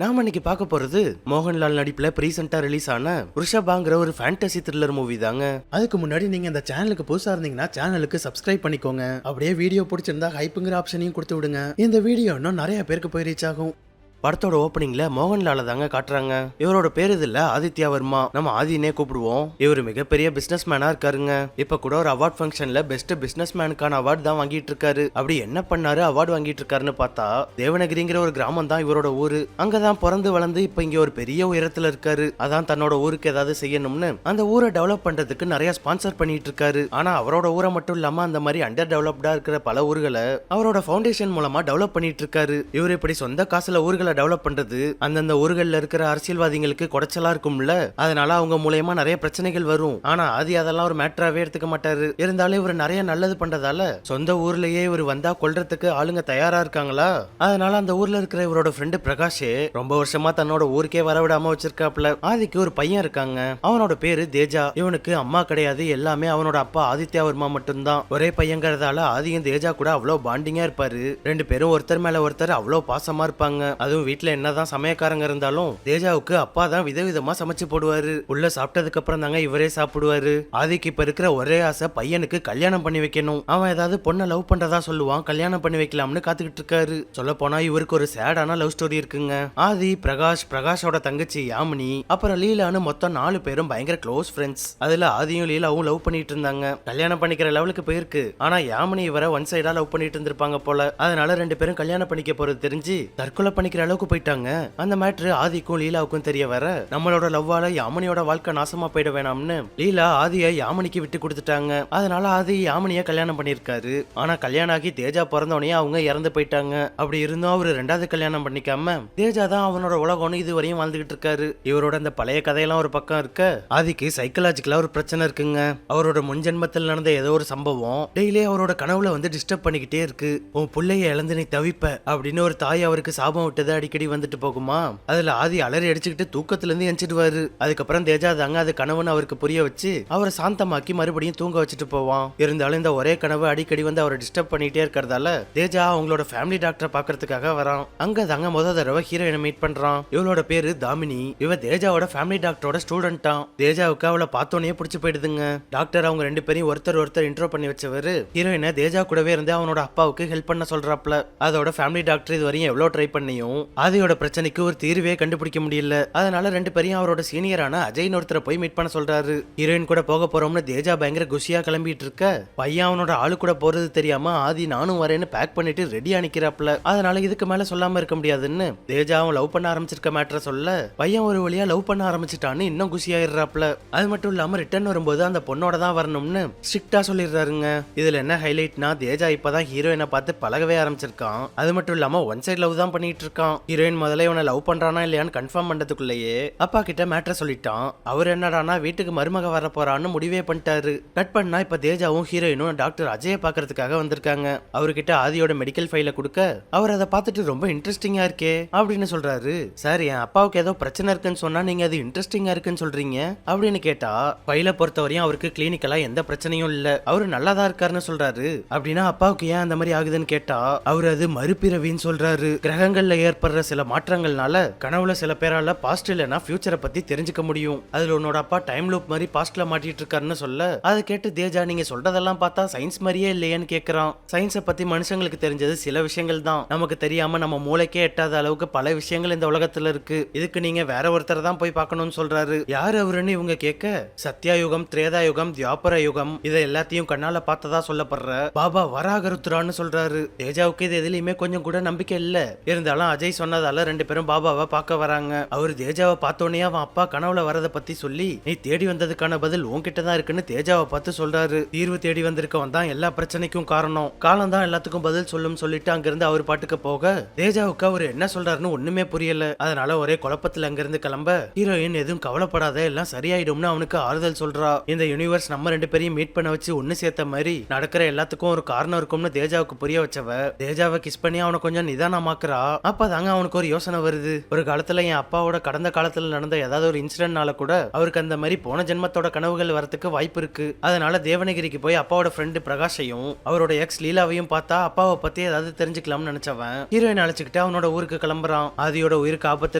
நாம இன்னைக்கு பார்க்க போறது மோகன்லால் நடிப்புல ரீசெண்டா ரிலீஸ் ஆன ரிஷபாங்கிற ஒரு ஃபேண்டசி த்ரில்லர் மூவி தாங்க. அதுக்கு முன்னாடி நீங்க இந்த சேனலுக்கு புதுசா இருந்தீங்கன்னா சேனலுக்கு சப்ஸ்கிரைப் பண்ணிக்கோங்க. அப்படியே வீடியோ பிடிச்சிருந்தா ஹைப்புங்கிற ஆப்ஷனையும் கொடுத்து விடுங்க. இந்த வீடியோ இன்னும் நிறைய பேருக்கு போய் ரீச் ஆகும். படத்தோட ஓப்பனிங்ல மோகன்லால தாங்க காட்டுறாங்க. இவரோட பேரு இதுல ஆதித்யா வர்மா, நம்ம ஆதினே கூப்பிடுவோம். இவர் மிகப்பெரிய பிசினஸ் மேனா இருக்காருங்க. இப்ப கூட ஒரு அவார்ட் ஃபங்க்ஷன்ல பெஸ்ட் பிசினஸ் மேனுக்கான அவார்ட் தான் வாங்கிட்டு இருக்காரு. அப்படி என்ன பண்ணாரு அவார்டு வாங்கிட்டு இருக்காருன்னு பார்த்தா தேவனகிரிங்கிற ஒரு கிராமம் தான் இவரோட ஊரு. அங்கதான் பிறந்து வளர்ந்து இப்ப இங்க ஒரு பெரிய உயரத்துல இருக்காரு. அதான் தன்னோட ஊருக்கு ஏதாவது செய்யணும்னு அந்த ஊரை டெவலப் பண்றதுக்கு நிறைய ஸ்பான்சர் பண்ணிட்டு இருக்காரு. ஆனா அவரோட ஊரை மட்டும் இல்லாம அந்த மாதிரி அண்டர் டெவலப்டா இருக்கிற பல ஊர்களை அவரோட ஃபவுண்டேஷன் மூலமா டெவலப் பண்ணிட்டு இருக்காரு. இவர் இப்படி சொந்த காசுல ஊர்களை டெவலப் பண்றது அந்தந்த ஊர்கள்ல இருக்கிற அரசியல்வாதிகளுக்கு குடைச்சலா இருக்கும்ல. அதனால அவங்க மூலமா நிறைய பிரச்சனைகள் வரும். ஆனா ஆதி அதெல்லாம் ஒரு மேட்டராவே எடுத்துக்க மாட்டாரு. இருந்தாலும் இவர் நிறைய நல்லது பண்றதால சொந்த ஊர்லயே இவர் வந்தா கொல்றதுக்கு ஆளுங்க தயாரா இருக்காங்களா. அதனால அந்த ஊர்ல இருக்கிற இவரோட ஃப்ரெண்டு பிரகாஷே ரொம்ப வருஷமா தன்னோட ஊருக்கே வரவிடாம வச்சிருக்காப்ல. ஆதிக்கு ஒரு பையன் இருக்காங்க. அவனோட பேரு தேஜா. இவனுக்கு அம்மா கிடையாது. எல்லாமே அவனோட அப்பா ஆதித்யா வர்மா மட்டும்தான். ஒரே பையங்கிறதால ஆதியும் தேஜா கூட அவ்வளவு பாண்டிங்கா இருப்பாரு. ரெண்டு பேரும் ஒருத்தர் மேல ஒருத்தர் அவ்வளவு பாசமா இருப்பாங்க. அதுவும் வீட்டுல என்னதான் சமயக்காரங்க இருந்தாலும் தேஜாவுக்கு அப்பா தான் விதவிதமா சமைச்சு போடுவாரு. உள்ள சாப்பிட்டதுக்கு அப்புறம் தாங்க இவரே சாப்பிடுவாரு. ஆதிக்கு இப்ப இருக்கிற ஒரே ஆசை பையனுக்கு கல்யாணம் பண்ணி வைக்கணும். அவன் ஏதாவது பொண்ணை லவ் பண்றதா சொல்லுவான். கல்யாணம் பண்ணி வைக்கலாம்னு காத்துக்கிட்டு இருக்காரு. சொல்ல போனா இவருக்கு ஒரு சேடான லவ் ஸ்டோரி இருக்குங்க. ஆதி, பிரகாஷோட தங்கச்சி யாமினி, அப்புறம் லீலான்னு மொத்தம் 4 பேரும் பயங்கர க்ளோஸ் ஃப்ரெண்ட்ஸ். அதுல ஆதியும் லீலாவும் லவ் பண்ணிட்டு இருந்தாங்க. கல்யாணம் பண்ணிக்கிற லெவலுக்கு போயிருக்கு. ஆனா யாமினி இவரை ஒன் சைடா லவ் பண்ணிட்டு இருந்திருப்பாங்க போல. அதனால 2 பேரும் கல்யாணம் பண்ணிக்க போறது தெரிஞ்சு தற்கொலை பண்ணிக்கிற அளவுக்கு போயிட்டாங்க. அந்த மேட்ரு ஆதிக்கும் லீலாவுக்கும் தெரிய வர நம்மளோட லவ்வால யாமினியோட வாழ்க்கை நாசமா போயிட வேணாம்னு லீலா ஆதிய யாமினிக்கு விட்டு கொடுத்துட்டாங்க. அதனால ஆதி யாமினிய கல்யாணம் பண்ணிருக்காரு. ஆனா கல்யாணம் ஆகி தேஜா பிறந்தோடனே அவங்க இறந்து போயிட்டாங்க. அப்படி இருந்தும் அவரு 2வது கல்யாணம் பண்ணிக்காம தேஜா தான் அவனோட உலகம்னு இது வரையும் வாழ்ந்துகிட்டு இருக்காரு. இவரோட அந்த பழைய கதையெல்லாம் ஒரு பக்கம் இருக்க ஆதிக்கு சைக்கலாஜிக்கலா ஒரு பிரச்சனை இருக்குங்க. அவரோட முன்ஜென்மத்தில் நடந்த ஏதோ ஒரு சம்பவம் டெய்லி அவரோட கனவுல வந்து டிஸ்டர்ப் பண்ணிக்கிட்டே இருக்கு. உன் பிள்ளைய இழந்து நீ தவிப்ப அப்படின்னு ஒரு தாய் அவருக்கு சாபம் விட்டது அடிக்கடி வந்துட்டு போகுமா. அதுல ஆதி அலறி அடிச்சுக்கிட்டு தூக்கத்துல இருந்து எந்திடுவாரு. அதுக்கப்புறம் தேஜா தாங்க அது கனவுன்னு அவருக்கு புரிய வச்சு அவரை சாந்தமாக்கி மறுபடியும் தூங்க வச்சுட்டு போவான். இருந்தாலும் இந்த ஒரே கனவு அடிக்கடி வந்து அவரை டிஸ்டர்ப் பண்ணிட்டே இருக்கிறதால தேஜா அவங்களோட ஃபேமிலி டாக்டரை பாக்குறதுக்காக வரான். அங்க தாங்க முத தடவை ஹீரோயினை மீட் பண்றான். இவளோட பேரு தாமினி. இவ தேஜாவோட ஃபேமிலி டாக்டரோட ஸ்டூடெண்டாம். தேஜாவுக்கு அவளை பார்த்தோன்னே பிடிச்சு போயிடுதுங்க. டாக்டர் அவங்க 2 பேரையும் ஒருத்தர் இன்ட்ரோ பண்ணி வச்சவரு ஹீரோயினை தேஜா கூடவே இருந்து அவனோட அப்பாவுக்கு ஹெல்ப் பண்ண சொல்றாப்ல. அதோட ஃபேமிலி டாக்டர் இது வரையும் எவ்வளவு ட்ரை பண்ணியும் ஆதியோட பிரச்சனைக்கு ஒரு தீர்வே கண்டுபிடிக்க முடியல. அதனால 2 பேரையும் அவரோட சீனியரான அஜய்னு ஒருத்தரை போய் மீட் பண்ண சொல்றாரு. ஹீரோயின் கூட போக போறோம்னு தேஜா பயங்கர குஷியா கிளம்பிட்டு இருக்க பையன் அவனோட ஆளு கூட போறது தெரியாம ஆதி நானும் வரேன்னு பேக் பண்ணிட்டு ரெடியா நிக்கிறாப்ல. அதனால இதுக்கு மேல சொல்லாம இருக்க முடியாதுன்னு தேஜா அவன் லவ் பண்ண ஆரம்பிச்சிருக்க மேட்டரை சொல்ல பையன் ஒரு வழியா லவ் பண்ண ஆரம்பிச்சிட்டான்னு இன்னும் குஷியாயிடுறாப்ல. அது மட்டும் இல்லாம ரிட்டர்ன் வரும்போது அந்த பொண்ணோட தான் வரணும்னு ஸ்ட்ரிக்டா சொல்லிடுறாருங்க. இதுல என்ன ஹைலைட்னா தேஜா இப்பதான் ஹீரோயினை பார்த்து பழகவே ஆரம்பிச்சிருக்கான். அது மட்டும் இல்லாம ஒன் சைடு லவ் தான் பண்ணிட்டு இருக்கான். ஹீரோயின் முதல்ல இவனை லவ் பண்றானா இல்லையான்னு கன்ஃபார்ம் பண்றதுக்குள்ளேயே அப்பா கிட்ட மேட்டரை சொல்லிட்டான். அவர் என்னடானா வீட்டுக்கு மருமக வர போறான்னு முடிவே பண்ணிட்டாரு. கட் பண்ணா இப்ப தேஜாவும் ஹீரோயினும் டாக்டர் அஜய பாக்குறதுக்காக வந்திருக்காங்க. அவர்கிட்ட ஆதியோட மெடிக்கல் ஃபைல கொடுக்க அவர் அதை பார்த்துட்டு ரொம்ப இன்ட்ரெஸ்டிங்கா இருக்கே அப்படின்னு சொல்றாரு. சார், என் அப்பாவுக்கு ஏதோ பிரச்சனை இருக்குன்னு சொன்னா நீங்க அது இன்ட்ரெஸ்டிங்கா இருக்குன்னு சொல்றீங்க அப்படின்னு கேட்டா ஃபைல பொறுத்தவரையும் அவருக்கு கிளினிக்கலா எந்த பிரச்சனையும் இல்ல, அவரு நல்லாதான் இருக்காருன்னு சொல்றாரு. அப்படின்னா அப்பாவுக்கு ஏன் அந்த மாதிரி ஆகுதுன்னு கேட்டா அவர் அது மறுபிறவின்னு சொல்றாரு. கிரகங்கள்ல ஏற்படுற சில மாற்றங்கள்னால கனவுல சில பேரால பாஸ்ட் இல்லனா ஃபியூச்சரை பத்தி தெரிஞ்சுக்க முடியும். அதுல உன்னோட அப்பா டைம் லூப் மாதிரி பாஸ்ட்ல மாட்டிட்டு இருக்காருன்னு சொல்ல அதை கேட்டு தேஜா நீங்க சொல்றதெல்லாம் பார்த்தா சயின்ஸ் மாதிரியே இல்லையேன்னு கேக்குறான். சயின்ஸை பத்தி மனுஷங்களுக்கு தெரிஞ்சது சில விஷயங்கள் தான். நமக்கு தெரியாம நம்ம மூளைக்கே எட்டாத அளவுக்கு பல விஷயங்கள் இந்த உலகத்துல இருக்கு. இதுக்கு நீங்க வேற ஒருத்தர் தான் போய் பார்க்கணும்னு சொல்றாரு. யாரு அவருன்னு இவங்க கேட்க சத்யா யுகம், திரேதா யுகம், தியாபர யுகம் இதை எல்லாத்தையும் கண்ணால பார்த்ததா சொல்லப்படுற பாபா வராகருத்ரான்னு சொல்றாரு. தேஜாவுக்கு இது எதுலயுமே கொஞ்சம் கூட நம்பிக்கை இல்ல. இருந்தாலும் அஜய் சொன்னதால 2 பேரும் பாபாவை பார்க்க வராங்க. அவர் தேஜாவை பார்த்தோன்னே அவன் அப்பா கனவுல வரத பத்தி சொல்லி நீ தேடி வந்ததுக்கான பதில் உன்கிட்ட தான் இருக்குன்னு தேஜாவை பார்த்து சொல்றாரு. தீர்வு தேடி வந்திருக்கவன் தான் எல்லா பிரச்சனைக்கும் காரணம், காலம் தான் எல்லாத்துக்கும் பதில் சொல்லும் சொல்லிட்டு அங்கிருந்து அவர் பாட்டுக்கு போக தேஜாவுக்கு அவர் என்ன சொல்றாருன்னு ஒண்ணுமே புரியல. அதனால ஒரே குழப்பத்துல அங்கிருந்து கிளம்ப ஹீரோயின் எதுவும் கவலைப்படாத எல்லாம் சரியாயிடும்னு அவனுக்கு ஆறுதல் சொல்றா. இந்த யூனிவர்ஸ் நம்ம 2 பேரையும் மீட் பண்ண வச்சு ஒண்ணு சேர்த்த மாதிரி நடக்கிற எல்லாத்துக்கும் ஒரு காரணம் இருக்கும்னு தேஜாவுக்கு புரிய வச்சவ தேஜாவை கிஸ் பண்ணி அவனை கொஞ்சம் நிதானமாக்குறா. அப்பதான் அப்பதாங்க அவனுக்கு ஒரு யோசனை வருது. ஒரு காலத்துல என் அப்பாவோட கடந்த காலத்துல நடந்த ஏதாவது ஒரு இன்சிடென்ட்னால கூட அவருக்கு அந்த மாதிரி போன ஜென்மத்தோட கனவுகள் வரதுக்கு வாய்ப்பு இருக்கு. அதனால தேவனகிரிக்கு போய் அப்பாவோட ஃப்ரெண்டு பிரகாஷையும் அவரோட எக்ஸ் லீலாவையும் பார்த்தா அப்பாவை பத்தி ஏதாவது தெரிஞ்சுக்கலாம்னு நினைச்சவன் ஹீரோயின் அழைச்சுக்கிட்டு அவனோட ஊருக்கு கிளம்புறான். ஆதியோட உயிருக்கு ஆபத்து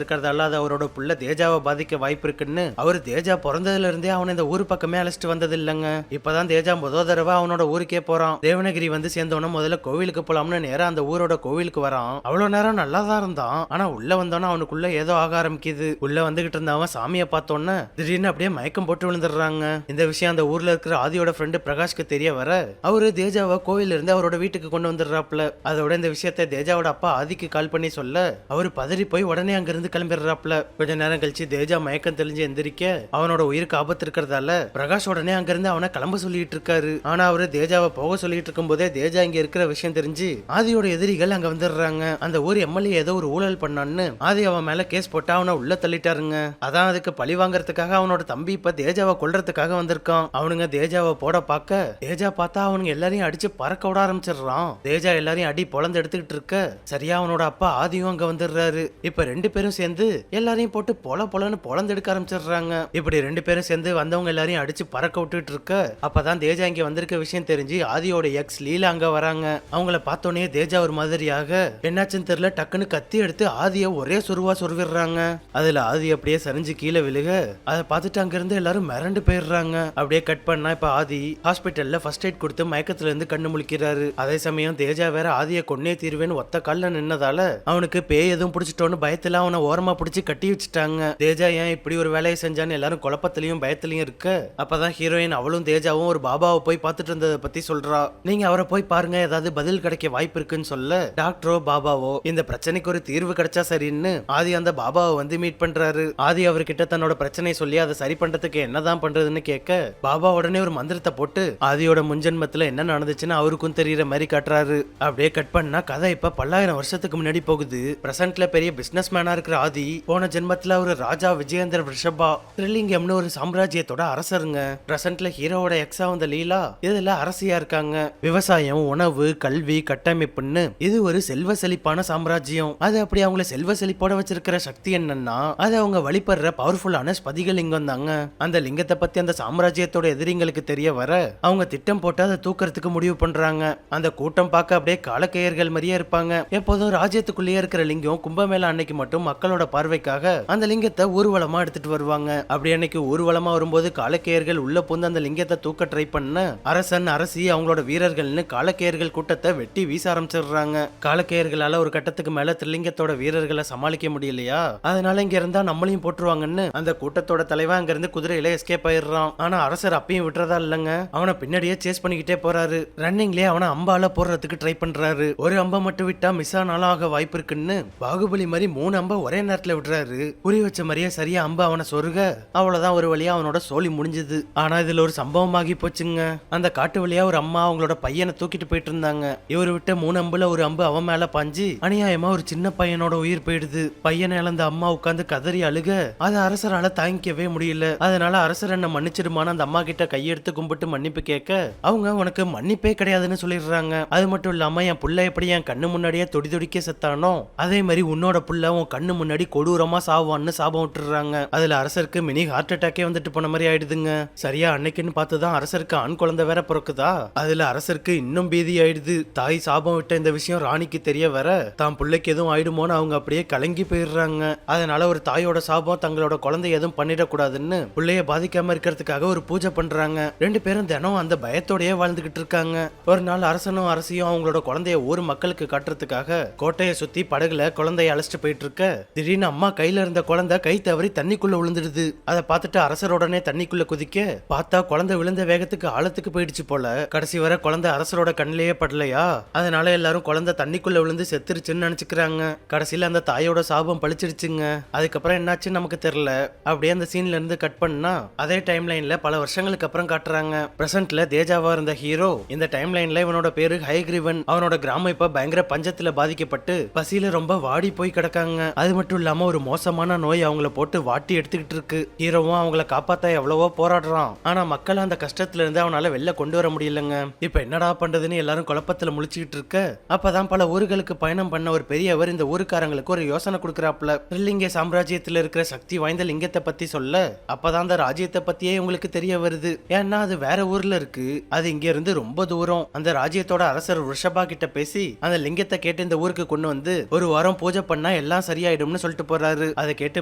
இருக்கிறதால அது அவரோட புள்ள தேஜாவை பாதிக்க வாய்ப்பு இருக்குன்னு அவர் தேஜா பிறந்ததுல இருந்தே அவனை இந்த ஊர் பக்கமே அழைச்சிட்டு வந்தது இல்லைங்க. இப்பதான் தேஜா முதல் தடவை அவனோட ஊருக்கே போறான். தேவனகிரி வந்து சேர்ந்தவன முதல்ல கோவிலுக்கு போலாம்னு நேரா அந்த ஊரோட கோவிலுக்கு வரான். அவ்வளவு நேரம் நல்லா தான் இருந்தான். ஆனா உள்ள வந்தோன்னா அவனுக்குள்ள ஏதோ ஆக ஆரம்பிக்குது. உள்ள வந்துகிட்டு இருந்தவன் சாமியை பார்த்தோன்னு திடீர்னு அப்படியே மயக்கம் போட்டு விழுந்துடுறாங்க. இந்த விஷயம் அந்த ஊர்ல இருக்கிற ஆதியோட ஃப்ரெண்டு பிரகாஷ்க்கு தெரிய வர அவரு தேஜாவை கோவில இருந்து அவரோட வீட்டுக்கு கொண்டு வந்துடுறாப்ல. அதோட இந்த விஷயத்தை தேஜாவோட அப்பா ஆதிக்கு கால் பண்ணி சொல்ல அவரு பதறி போய் உடனே அங்க இருந்து கிளம்பிடுறாப்ல. கொஞ்ச நேரம் கழிச்சு தேஜா மயக்கம் தெளிஞ்சு எந்திரிக்க அவனோட உயிருக்கு ஆபத்து இருக்கிறதால பிரகாஷ் உடனே அங்க இருந்து அவனை கிளம்ப சொல்லிட்டு இருக்காரு. ஆனா அவரு தேஜாவை போக சொல்லிட்டு இருக்கும் போதே தேஜா இங்க இருக்கிற விஷயம் தெரிஞ்சு ஆதியோட எதிரிகள் அங்க வந்துடுறாங்க. அந்த ஊர் எம்எல்ஏ ஏதோ ஒரு ஊழல் பண்ணான்னு ஆதி அவன் மேல கேஸ் போட்டு அவனை உள்ள தள்ளிட்டாருங்க. அதான் அதுக்கு பழி வாங்கறதுக்காக அவனோட தம்பி இப்ப தேஜாவை கொல்றதுக்காக வந்திருக்கான். அவனுங்க தேஜாவை போட பார்க்க தேஜா பார்த்தா அவனுங்க எல்லாரையும் அடிச்சு பறக்க விட ஆரம்பிச்சிடுறான். தேஜா எல்லாரையும் அடி பொழந்து எடுத்துக்கிட்டு இருக்க சரியா அவனோட அப்பா ஆதியும் அங்க வந்துடுறாரு. இப்ப ரெண்டு பேரும் சேர்ந்து எல்லாரையும் போட்டு பொலன்னு பொழந்து எடுக்க ஆரம்பிச்சிடுறாங்க. இப்படி ரெண்டு பேரும் சேர்ந்து வந்தவங்க எல்லாரையும் அடிச்சு பறக்க விட்டுட்டு இருக்க அப்பதான் தேஜா இங்க வந்திருக்க விஷயம் தெரிஞ்சு ஆதியோட எக்ஸ் லீலா அங்க வராங்க. அவங்கள பார்த்தோன்னே தேஜா ஒரு மாதிரியாக என்னாச்சுன்னு தெரியல டக்குன்னு கத்தி எடுத்து ஆதிய ஒரே சொருவா சொருவிடுறாங்க. அதுல ஆதி அப்படியே சரிஞ்சு கீழே விழுக அதை பார்த்துட்டு அங்க இருந்து எல்லாரும் மிரண்டு போயிடுறாங்க. அப்படியே கட் பண்ணா இப்ப ஆதி ஹாஸ்பிட்டல்ல ஃபர்ஸ்ட் எய்ட் கொடுத்து மயக்கத்துல இருந்து கண்ணு முழிக்கிறாரு. அதே சமயம் தேஜா வேற ஆதிய கொன்னே தீர்வேன்னு ஒத்த கால்ல நின்னதால அவனுக்கு பேய் எதுவும் பிடிச்சிட்டோன்னு பயத்துல அவனை ஓரமா பிடிச்சி கட்டி வச்சுட்டாங்க. தேஜா ஏன் இப்படி ஒரு வேலையை செஞ்சான்னு எல்லாரும் குழப்பத்திலையும் பயத்திலையும் இருக்க அப்பதான் ஹீரோயின் அவளும் தேஜாவும் ஒரு பாபாவை போய் பார்த்துட்டு இருந்ததை பத்தி சொல்றா. நீங்க அவரை போய் பாருங்க ஏதாவது பதில் கிடைக்க வாய்ப்பு இருக்குன்னு சொல்ல டாக்டரோ பாபாவோ இந்த பிரச்சனைக்கு ஒரு தீர்வு கிடைச்சா சரின்னு ஆதி அந்த பாபாவை வந்து மீட் பண்றாரு. ஆதி அவர்கிட்ட தன்னோட பிரச்சனை சொல்லி அதை சரி பண்றதுக்கு என்னதான் பண்றதுன்னு கேட்க பாபா உடனே ஒரு மந்திரத்தை போட்டு ஆதியோட முன்ஜென்மத்துல என்ன நடந்துச்சுன்னு அவருக்கும் தெரியற மாதிரி காட்டுறாரு. அப்படியே கட் பண்ணா கதை இப்ப பல்லாயிரம் வருஷத்துக்கு முன்னாடி போகுது. பிரசன்ட்ல பெரிய பிசினஸ் மேனா இருக்கிற ஆதி போன ஜென்மத்துல ஒரு ராஜா விஜயேந்திர ரிஷபா த்ரில்லிங்கம்னு ஒரு சாம்ராஜ்யத்தோட அரசருங்க. பிரசன்ட்ல ஹீரோவோட எக்ஸா வந்த லீலா இதுல அரசியா இருக்காங்க. விவசாயம், உணவு, கல்வி, கட்டமைப்புன்னு இது ஒரு செல்வ செழிப்பான சாம்ராஜ்யம். அது அப்படி அவங்கள செல்வ செழிப்போட வச்சிருக்கிற சக்தி என்னன்னா அது அவங்க வழிபடுற பவர்ஃபுல்லான ஸ்பதிக லிங்கம் தாங்க. அந்த லிங்கத்தை பத்தி அந்த சாம்ராஜ்யத்தோட எதிரிங்களுக்கு தெரிய வர அவங்க திட்டம் போட்டு அதை தூக்கறதுக்கு முடிவு பண்றாங்க. அந்த கூட்டம் பார்க்க அப்படியே காலக்கையர்கள் மாதிரியே இருப்பாங்க. எப்போதும் ராஜ்யத்துக்குள்ளேயே இருக்கிற லிங்கம் கும்பமேளா அன்னைக்கு மட்டும் மக்களோட பார்வைக்காக அந்த லிங்கத்தை ஊர்வலமா எடுத்துட்டு வருவாங்க. அப்படி அன்னைக்கு ஊர்வலமா வரும்போது காலக்கையர்கள் உள்ள புந்து அந்த லிங்கத்தை தூக்க ட்ரை பண்ண அரசன் அரசி அவங்களோட வீரர்கள்னு காலக்கையர்கள் கூட்டத்தை வெட்டி வீச ஆரம்பிச்சிடுறாங்க. காலக்கையர்களால ஒரு கட்டத்துக்கு மேல திரிலிங்கத்தோட வீரர்களை சமாளிக்க முடியலையா, அதனால இங்க இருந்தா நம்மளையும் போட்டுருவாங்கன்னு அந்த கூட்டத்தோட தலைவன் அங்க இருந்து குதிரையில எஸ்கேப் ஆயிடுறான். ஆனா அரசர் அப்பயும் விட்டுறதா இல்லங்க, அவனை பின்னாடியே சேஸ் பண்ணிக்கிட்டே போறாரு. ரன்னிங்லயே அவனை அம்பால போடுறதுக்கு ட்ரை பண்றாரு. ஒரு அம்பை மட்டும் விட்டா மிஸ் ஆனாலும் ஆக வாய்ப்பு இருக்குன்னு பாகுபலி மாதிரி 3 அம்பை ஒரே நேரத்துல விடுறாரு. குறி வச்ச மாதிரியே சரியா அம்பு அவனை சொருக அவ்வளவுதான் ஒரு வழியா அவனோட சோலி முடிஞ்சது. ஆனா இதுல ஒரு சம்பவம் ஆகி போச்சுங்க. அந்த காட்டு வழியா ஒரு அம்மா அவங்களோட பையனை தூக்கிட்டு போயிட்டு இருந்தாங்க. இவர் விட்ட 3 அம்புல ஒரு அம்பு அவன் மேல பாஞ்சு அநியாயமா ஒரு சின்ன பையனோட உயிர் போயிடுது. பையனை இழந்த அம்மா உட்காந்து கதறி அழுக அது அரசரால தாங்கிக்கவே முடியல. அதனால அரசர் என்ன மன்னிச்சிடுமான அந்த அம்மா கிட்ட கையெடுத்து கும்பிட்டு மன்னிப்பு கேட்க அவங்க உனக்கு மன்னிப்பே கிடையாதுன்னு சொல்லிடுறாங்க. அது மட்டும் இல்லாம என் புள்ள எப்படி என் கண்ணு முன்னாடியே தொடி தொடிக்க செத்தானோ அதே மாதிரி உன்னோட புள்ள உன் கண்ணு முன்னாடி கொடூரமா சாவான்னு சாபம் விட்டுறாங்க. அதுல அரசருக்கு மினி ஹார்ட் அட்டாக்கே வந்துட்டு போன மாதிரி ஆயிடுதுங்க. சரியா அன்னைக்குன்னு பார்த்துதான் அரசருக்கு ஆண் குழந்தை வேற பிறக்குதா. அதுல அரசருக்கு இன்னும் பீதி ஆயிடுது. தாய் சாபம் விட்ட இந்த விஷயம் ராணிக்கு தெரிய வர தான் பிள்ளைக்கு எதுவும் ஆயிடுமோன்னு அவங்க அப்படியே கலங்கி போயிடுறாங்க. அதனால ஒரு தாயோட சாபம் தங்களோட குழந்தை எதுவும் பண்ணிடக்கூடாதுன்னு பிள்ளைய பாதிக்காம இருக்கிறதுக்காக ஒரு பூஜை பண்றாங்க. 2 பேரும் தினம் அந்த பயத்தோடயே வாழ்ந்துகிட்டு இருக்காங்க. ஒரு நாள் அரசனும் அரசியும் அவங்களோட குழந்தைய ஊர் மக்களுக்கு காட்டுறதுக்காக கோட்டையை சுத்தி படகுல குழந்தைய அழைச்சிட்டு போயிட்டு இருக்க திடீர்னு அம்மா கையில இருந்த குழந்தை கை தவறி தண்ணிக்குள்ள விழுந்துடுது. அதை பார்த்துட்டு அரசர் உடனே தண்ணிக்குள்ள குதிக்க பார்த்தா குழந்தை விழுந்த வேகத்துக்கு ஆழத்துக்கு போயிடுச்சு போல. கடைசி வரை குழந்தை அரசரோட கண்ணிலேயே படலையா, அதனால எல்லாரும் குழந்தை தண்ணிக்குள்ள விழுந்து செத்துருச்சுன்னு நினைச்சுக்கிறாங்க. கடைசியில அந்த தாயோட சாபம் பழிச்சிடுச்சுங்க. அதுக்கப்புறம் என்னாச்சுன்னு நமக்கு தெரியல. அப்படியே அந்த சீன்ல இருந்து கட் பண்ணா அதே டைம் லைன்ல பல வருஷங்களுக்கு அப்புறம் காட்டுறாங்க. பிரசன்ட்ல தேஜாவா இருந்த ஹீரோ இந்த டைம் லைன்ல இவனோட பேரு ஹைகிரீவன். அவனோட கிராமம் இப்ப பயங்கர பஞ்சத்துல பாதிக்கப்பட்டு பசியில ரொம்ப வாடி போய் கிடக்காங்க. அது மட்டும் இல்லாம ஒரு மோசமான நோய் அவங்கள போட்டு வாட்டி எடுத்துக்கிட்டு இருக்கு. ஹீரோவும் அவங்கள காப்பாத்த எவ்வளவோ போராடுறான். ஆனா மக்கள் அந்த கஷ்டத்துல இருந்து அவனால வெளில கொண்டு வர முடியலங்க. இப்ப என்னடா பண்றதுன்னு எல்லாரும் குழப்பத்துல முழிச்சுக்கிட்டு இருக்க அப்பதான் பல ஊர்களுக்கு பயணம் பண்ண ஒரு பெரியவர் இவர் இந்த ஊருக்காரங்களுக்கு ஒரு யோசனை கொடுக்கறாப்ல. த்ரில்லிங்க சாம்ராஜ்யத்துல இருக்கிற சக்தி வாய்ந்த லிங்கத்தை பத்தி சொல்ல அப்பதான் அந்த ராஜ்யத்தை பத்தியே உங்களுக்கு தெரிய வருது. ஏன்னா அது வேற ஊர்ல இருக்கு, அது இங்க இருந்து ரொம்ப தூரம். அந்த ராஜ்யத்தோட அரசர் ரிஷபா கிட்ட பேசி அந்த லிங்கத்தை கேட்டு இந்த ஊருக்கு கொண்டு வந்து ஒரு வாரம் பூஜை பண்ணா எல்லாம் சரியாயிடும்னு சொல்லிட்டு போறாரு. அதை கேட்டு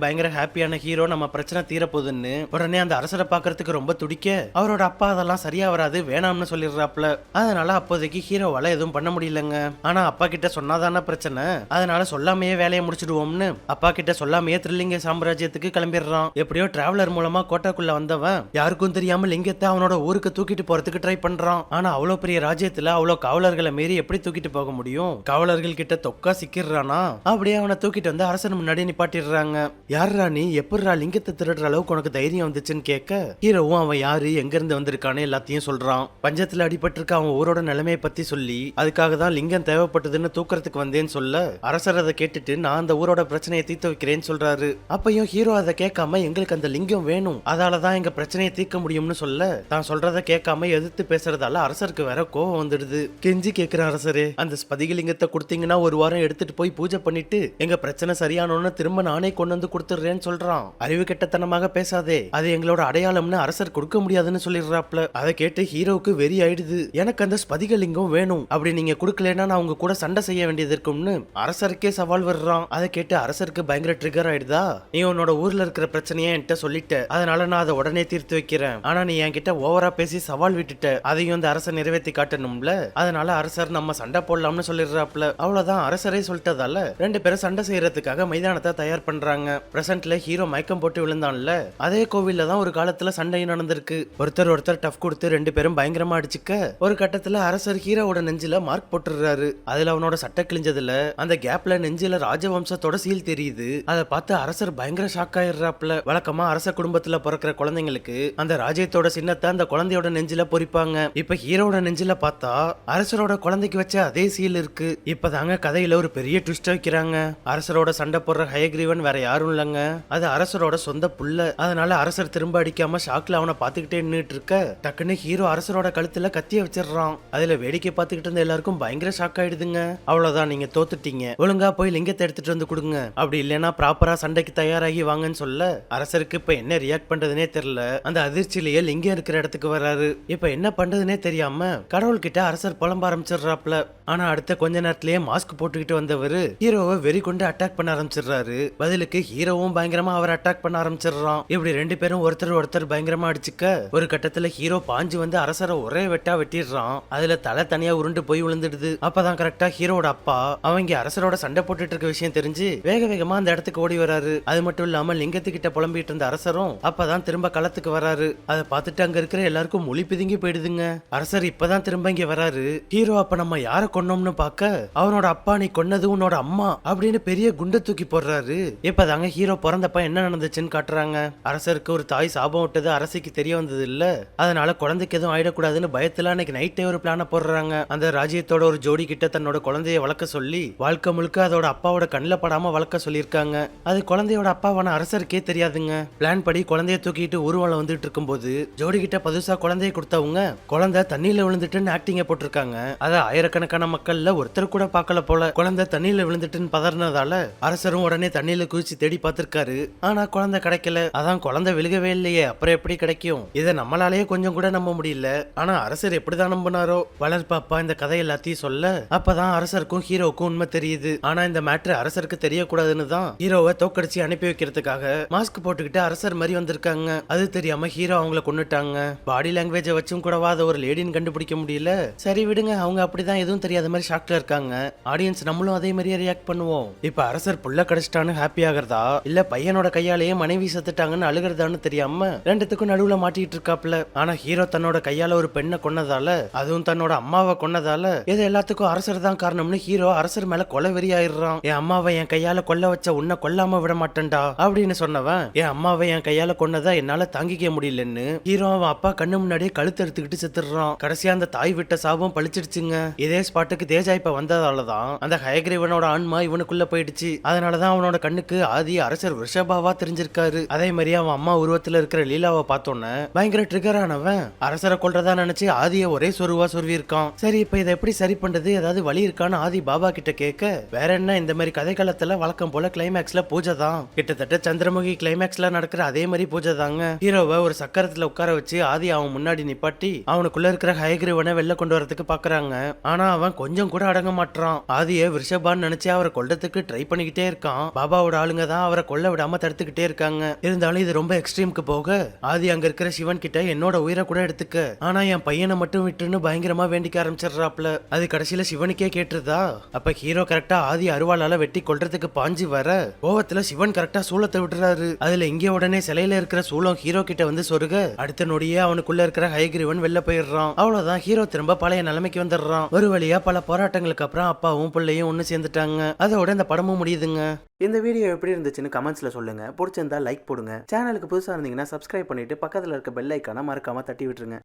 பயங்கர ஹாப்பியான ஹீரோ நம்ம பிரச்சனை தீர போகுதுன்னு உடனே அந்த அரசரை பாக்குறதுக்கு ரொம்ப துடிக்க அவரோட அப்பா அதெல்லாம் சரியா வராது வேணாம்னு சொல்லிடுறாப்ல. அதனால அப்போதைக்கு ஹீரோவால எதுவும் பண்ண முடியலங்க. ஆனா அப்பா கிட்ட சொன்னாதான பிரச்சனை, அதனால சொல்லாமையே வேலையை முடிச்சிடுவோம்னு அப்பா கிட்ட சொல்லாமையே த்ரில்லிங்க சாம்ராஜ்யத்துக்கு கிளம்பிடுறான். எப்படியோ டிராவலர் மூலமா கோட்டைக்குள்ள வந்தவன் யாருக்கும் தெரியாம லிங்கத்தை அவனோட ஊருக்கு தூக்கிட்டு போறதுக்கு ட்ரை பண்றான். ஆனா அவ்வளவு பெரிய ராஜ்யத்துல அவ்வளவு காவலர்களை மீறி எப்படி தூக்கிட்டு போக முடியும்? காவலர்கள் கிட்ட தொக்கா சிக்கிடுறானா, அப்படியே அவனை தூக்கிட்டு வந்து அரசன் முன்னாடி நிப்பாட்டிடுறாங்க. யாரா நீ, எப்படிரா லிங்கத்தை திருடுற அளவுக்கு உனக்கு தைரியம் வந்துச்சுன்னு கேட்க ஹீரோவும் அவன் யாரு எங்க இருந்து வந்திருக்கானு எல்லாத்தையும் சொல்றான். பஞ்சத்துல அடிபட்டு இருக்க அவன் ஊரோட நிலைமையை பத்தி சொல்லி அதுக்காக தான் லிங்கம் தேவைப்பட்டதுன்னு தூக்கறதுக்கு வந்தேன்னு சொல்ல அரசர் அதை கேட்டுட்டு நான் அந்த ஊரோட பிரச்சனையை தீர்த்து வைக்கிறேன்னு சொல்றாரு. அப்பயும் ஹீரோ அதை கேட்காம எங்களுக்கு அந்த லிங்கம் வேணும், அதாலதான் எங்க பிரச்சனையை தீர்க்க முடியும்னு சொல்ல தான் சொல்றத கேட்காம எதிர்த்து பேசுறதால அரசருக்கு வேற கோவம் வந்துடுது. கெஞ்சி கேட்கிற அரசரே, அந்த ஸ்பதிகலிங்கத்தை கொடுத்தீங்கன்னா ஒரு வாரம் எடுத்துட்டு போய் பூஜை பண்ணிட்டு எங்க பிரச்சனை சரியானோன்னு திரும்ப நானே கொண்டு வந்து கொடுத்துடுறேன்னு சொல்றான். அறிவு கெட்டத்தனமாக பேசாதே, அது எங்களோட அடையாளம்னு அரசர் கொடுக்க முடியாதுன்னு சொல்லிடுறாப்ல. அதை கேட்டு ஹீரோவுக்கு வெறி ஆயிடுது. எனக்கு அந்த ஸ்பதிகலிங்கம் வேணும், அப்படி நீங்க கொடுக்கலன்னா நான் உங்க கூட சண்டை செய்ய வேண்டியது இருக்கும்னு அரசருக்கே சவால் வர்றான். அதை கேட்டு அரசருக்கு பயங்கர ட்ரிகர் ஆயிடுதா. நீ உன்னோட ஊர்ல இருக்கிற பிரச்சனையை என்கிட்ட சொல்லிட்ட, அதனால நான் அதை உடனே தீர்த்து வைக்கிறேன். ஆனா நீ என்கிட்ட ஓவரா பேசி சவால் விட்டுட்ட, அதையும் அந்த அரசர் நிறைவேற்றி காட்டணும்ல, அதனால அரசர் நம்ம சண்டை போடலாம்னு சொல்லிடுறாப்ல. அவ்வளவுதான், அரசரே சொல்லிட்டதால ரெண்டு பேரும் சண்டை செய்யறதுக்காக மைதானத்தை தயார் பண்றாங்க. பிரசன்ட்ல ஹீரோ மயக்கம் போட்டு விழுந்தான்ல, அதே கோவில்ல தான் ஒரு காலத்துல சண்டையும் நடந்திருக்கு. ஒருத்தர் டஃப் கொடுத்து ரெண்டு பேரும் பயங்கரமா அடிச்சுக்க ஒரு கட்டத்துல அரசர் ஹீரோவோட நெஞ்சில மார்க் போட்டுறாரு. அதுல அவனோட சட்டை கிழிஞ்சதுல அந்த கேப்ல நெஞ்சில ராஜவம்சத்தோட சீல் தெரியுது. அதை பார்த்து அரசர் பயங்கர ஷாக் ஆயிடுறாப்ல. வழக்கமா அரச குடும்பத்துல பிறக்கிற குழந்தைங்களுக்கு அந்த ராஜ்யத்தோட சின்னத்தை அந்த குழந்தையோட நெஞ்சில பொறிப்பாங்க. இப்ப ஹீரோட நெஞ்சில பார்த்தா அரசரோட குழந்தைக்கு வச்ச அதே சீல் இருக்கு. இப்பதாங்க கதையில ஒரு பெரிய ட்விஸ்ட் வைக்கிறாங்க. அரசரோட சண்டை போடுற ஹயக்ரீவன் வேற யாரும் இல்லங்க, அது அரசரோட சொந்த புள்ள. அதனால அரசர் திரும்ப அடிக்காம ஷாக்ல அவனை பாத்துக்கிட்டே நின்னுட்டு இருக்க டக்குன்னு ஹீரோ அரசரோட கழுத்துல கத்திய வச்சிடறான். அதுல வேடிக்கை பார்த்துக்கிட்டு இருந்த எல்லாருக்கும் பயங்கர ஷாக் ஆயிடுதுங்க. அவ்வளவுதான், நீங்க தோத்துட்டீங்க, ஒழுங்கா போய் லிங்கத்தை எடுத்துட்டு வந்து கொடுங்க, அப்படி இல்லைன்னா ப்ராப்பரா சண்டைக்கு தயாராகி வாங்கன்னு சொல்ல அரசருக்கு இப்ப என்ன ரியாக்ட் பண்றதுனே தெரியல. அந்த அதிர்ச்சியிலேயே லிங்கம் இருக்கிற இடத்துக்கு வராரு. இப்ப என்ன பண்றதுனே தெரியாம கடவுள் கிட்ட அரசர் புலம்ப ஆரம்பிச்சிடுறாப்ல. ஆனா அடுத்த கொஞ்ச நேரத்திலேயே மாஸ்க் போட்டுக்கிட்டு வந்தவர் ஹீரோவை வெறி கொண்டு அட்டாக் பண்ண ஆரம்பிச்சிடுறாரு. பதிலுக்கு ஹீரோவும் பயங்கரமா அவர் அட்டாக் பண்ண ஆரம்பிச்சிடுறான். இப்படி ரெண்டு பேரும் ஒருத்தர் பயங்கரமா அடிச்சுக்க ஒரு கட்டத்துல ஹீரோ பாஞ்சு வந்து அரசரை ஒரே வெட்டா வெட்டிடுறான். அதுல தலை தனியா உருண்டு போய் விழுந்துடுது. அப்பதான் கரெக்டா ஹீரோட அப்பா அவங்க அரசரோட சண்டை போட்டுட்டு இருக்க விஷயம் தெரிஞ்சு வேக வேகமா அந்த இடத்துக்கு ஓடி வராரு. அது மட்டும் இல்லாம லிங்கத்துக்கிட்ட புலம்பிட்டு இருந்த அரசரும் அப்பதான் திரும்ப களத்துக்கு வராரு. அதை பார்த்துட்டு அங்க இருக்கிற எல்லாருக்கும் மொழி பிதுங்கி போயிடுதுங்க. அரசர் இப்பதான் திரும்ப இங்க வராரு. ஹீரோ அப்ப நம்ம யார கொன்னோம்னு பாக்க அவனோட அப்பா நீ கொன்னது உன்னோட அம்மா அப்படின்னு பெரிய குண்டை தூக்கி போடுறாரு. இப்பதாங்க ஹீரோ பிறந்தப்ப என்ன நடந்துச்சுன்னு காட்டுறாங்க. அரசருக்கு ஒரு தாய் சாபம் விட்டது அரசிக்கு தெரிய வந்தது இல்ல, அதனால குழந்தைக்கு எதுவும் ஆயிடக்கூடாதுன்னு பயத்துல அன்னைக்கு நைட்டே ஒரு பிளான போடுறாங்க. அந்த ராஜ்யத்தோட ஒரு ஜோடி கிட்ட தன்னோட குழந்தைய வளர்க்க சொல்லி வாழ்க்கை முழுக்க அதோட அப்பாவோட கண்ணில் படாம வளர்க்க சொல்லியிருக்காங்க. அது குழந்தையோட அப்பாவான அரசருக்கே தெரியாதுங்க. பிளான் படி குழந்தைய தூக்கிட்டு ஊர்வலம் வந்துட்டு இருக்கும் போது ஜோடி கிட்ட புதுசா குழந்தைய கொடுத்தவங்க குழந்தை தண்ணியில விழுந்துட்டுன்னு ஆக்டிங்க போட்டிருக்காங்க. அதை ஆயிரக்கணக்கான மக்கள்ல ஒருத்தர் கூட பார்க்கல போல. குழந்தை தண்ணியில விழுந்துட்டுன்னு பதறினதால அரசரும் உடனே தண்ணியில குதிச்சு தேடி பார்த்திருக்காரு. ஆனா குழந்தை கிடைக்கல. அதான் குழந்தை விழுகவே இல்லையே, அப்புறம் எப்படி கிடைக்கும்? இதை நம்மளாலேயே கொஞ்சம் கூட நம்ப முடியல. ஆனா அரசர் எப்படிதான் நம்பினாரோ. வளர்ப்பாப்பா இந்த கதை எல்லாத்தையும் சொல்ல அப்பதான் அரசருக்கும் ஹீரோவுக்கும் உண்மை தெரியுது. ஆனா இந்த மேட்ரு அரசருக்கு தெரியக்கூடாதுன்னு தான் ஹீரோவை தோக்கடிச்சு அனுப்பி வைக்கிறதுக்காக மாஸ்க் போட்டுக்கிட்டு அரசர் மாதிரி வந்திருக்காங்க. அது தெரியாம ஹீரோ அவங்கள கொன்னுட்டாங்க. பாடி லாங்குவேஜை வச்சும் கூடவா அதை ஒரு லேடின்னு கண்டுபிடிக்க முடியல. சரி விடுங்க, அவங்க அப்படிதான் எதுவும் தெரியாத மாதிரி ஷாக்ல இருக்காங்க. ஆடியன்ஸ் நம்மளும் அதே மாதிரியே ரியாக்ட் பண்ணுவோம். இப்ப அரசர் புள்ள கிடைச்சிட்டான்னு ஹாப்பி ஆகிறதா இல்ல பையனோட கையாலேயே மனைவி செத்துட்டாங்கன்னு அழுகிறதான்னு தெரியாம ரெண்டுத்துக்கும் நடுவுல மாட்டிட்டு இருக்காப்ல. ஆனா ஹீரோ தன்னோட கையால ஒரு பெண்ணை கொன்னதால அதுவும் தன்னோட அம்மாவை கொன்னதால இது எல்லாத்துக்கும் அரசர் தான் காரணம்னு ஹீரோ அரசர் மேல கொலை வெறி ஆயிடுறான். என் அம்மாவை என் கையால கொல்ல வச்ச உன்னை கொல்லாம விட மாட்டேன்டா அப்படின்னு சொன்னவன் என் அம்மாவை என் கையால கொன்னதா என்னால தாங்கிக்க முடியலன்னு ஹீரோ அவன் அப்பா கண்ணு முன்னாடியே கழுத்து எடுத்துக்கிட்டு செத்துடுறான். கடைசியா அந்த தாய் விட்ட சாபம் பழிச்சிடுச்சுங்க. இதே ஸ்பாட்டுக்கு தேஜா இப்ப வந்ததாலதான் அந்த ஹயக்ரீவனோட ஆன்மா இவனுக்குள்ள போயிடுச்சு. அதனாலதான் அவனோட கண்ணுக்கு ஆதி அரசர் ரிஷபாவா தெரிஞ்சிருக்காரு. அதே மாதிரி அவன் அம்மா உருவத்துல இருக்கிற லீலாவை பார்த்தோன்னே பயங்கர ட்ரிகர் ஆனவன் அரசரை கொல்றதா நினைச்சு ஆதிய ஒரே சொருவா சொருவி இருக்கான். சரி இப்ப இதை எப்படி சரி பண்றது, ஏதாவது வழி இருக்கான்னு ஆதி பாபா கிட்ட கேட்க வேற என்ன, இந்த மாதிரி கதை காலத்துல வழக்கம் போல கிளைமேக்ஸ்ல பூஜை தான். கிட்டத்தட்ட சந்திரமுகி கிளைமேக்ஸ்ல நடக்கிற அதே மாதிரி பூஜை தாங்க. ஹீரோவை ஒரு சக்கரத்துல உட்கார வச்சு ஆதி அவன் முன்னாடி நிப்பாட்டி அவனுக்குள்ள இருக்கிற ஹயக்ரீவனை வெளில கொண்டு வரதுக்கு பாக்குறாங்க. ஆனா அவன் கொஞ்சம் கூட அடங்க மாட்டான். ஆதியை விஷபான்னு நினைச்சு அவரை கொல்றதுக்கு ட்ரை பண்ணிக்கிட்டே இருக்கான். பாபாவோட ஆளுங்க தான் அவரை கொல்ல விடாம தடுத்துக்கிட்டே இருக்காங்க. இருந்தாலும் இது ரொம்ப எக்ஸ்ட்ரீமுக்கு போக ஆதி அங்க இருக்கிற சிவன் கிட்ட என்னோட உயிரை கூட எடுத்துக்க, ஆனா என் பையனை மட்டும் விட்டுன்னு பயங்கரமா வேண்டிக்க ஆரம்பிச்சிடுறாப்ல. அது கடைசியில சிவனுக்கே கேட்டுருதா. அப்ப ஹீரோ கரெக்டா ஆதி அருவாளால வெட்டி கொல்றதுக்கு பாஞ்சு வர கோவத்துல சிவன் கரெக்டா சூலத்தை விட்டுறாரு. அதுல இங்கே உடனே சிலையில இருக்கிற சூலம் ஹீரோ கிட்ட வந்து சொருக அடுத்த நொடியே அவனுக்குள்ள இருக்கிற ஹயக்ரீவன் வெளில போயிடுறான். அவ்வளவுதான், ஹீரோ திரும்ப பழைய நிலைமைக்கு வந்துடுறான். ஒரு வழியா பல போராட்டங்களுக்கு அப்புறம் அப்பாவும் பிள்ளையும் ஒன்னு சேர்ந்துட்டாங்க. அதோட இந்த படமும் முடியுதுங்க. இந்த வீடியோ எப்படி இருந்துச்சுன்னு கமெண்ட்ஸ்ல சொல்லுங்க. பிடிச்சிருந்தா லைக் போடுங்க. சேனலுக்கு புதுசா இருந்தீங்கன்னா சப்ஸ்கிரைப் பண்ணிட்டு பக்கத்துல இருக்க பெல் ஐக்கான மறக்காம தட்டி விட்டுருங்க.